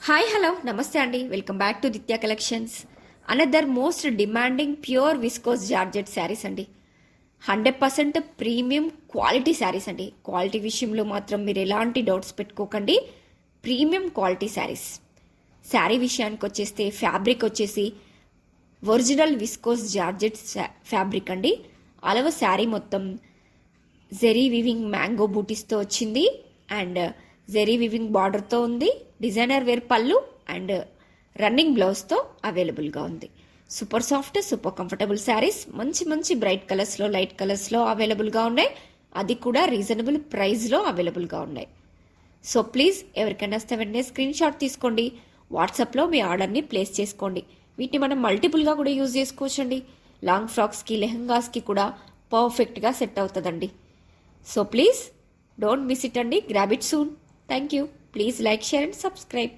Hi hello నమస్తే అండి, welcome back to Ditya collections. Another most demanding pure viscose georgette sarees అండి. 100% premium quality saris అండి. Quality విషయంలో మాత్రం మీరు ఎలాంటి డౌట్స్ పెట్టుకోకండి. Premium quality saris. శారీ విషయానికి వచ్చేస్తే ఫ్యాబ్రిక్ వచ్చేసి ఒరిజినల్ విస్కోస్ జార్జెట్ ఫ్యాబ్రిక్ అండి. అలవ శారీ మొత్తం జెరీ వివింగ్ మ్యాంగో బూటీస్తో వచ్చింది అండ్ జెరీ వివింగ్ బార్డర్తో ఉంది. డిజైనర్ వేర్ పళ్ళు అండ్ రన్నింగ్ బ్లౌజ్తో అవైలబుల్గా ఉంది. Super soft, super comfortable saris మంచి మంచి బ్రైట్ కలర్స్లో, లైట్ కలర్స్లో అవైలబుల్గా ఉన్నాయి. అది కూడా రీజనబుల్ ప్రైస్లో అవైలబుల్గా ఉన్నాయి. సో ప్లీజ్ ఎవరికైనా వస్తే వెంటనే స్క్రీన్ షాట్ తీసుకోండి. వాట్సాప్లో మీ ఆర్డర్ని ప్లేస్ చేసుకోండి. వీటిని మనం మల్టిపుల్గా కూడా యూజ్ చేసుకోవచ్చండి. లాంగ్ ఫ్రాక్స్కి, లెహంగాస్కి కూడా పర్ఫెక్ట్గా సెట్ అవుతుందండి. So please don't miss it అండి. Grab it soon. Thank you. Please like, share and subscribe.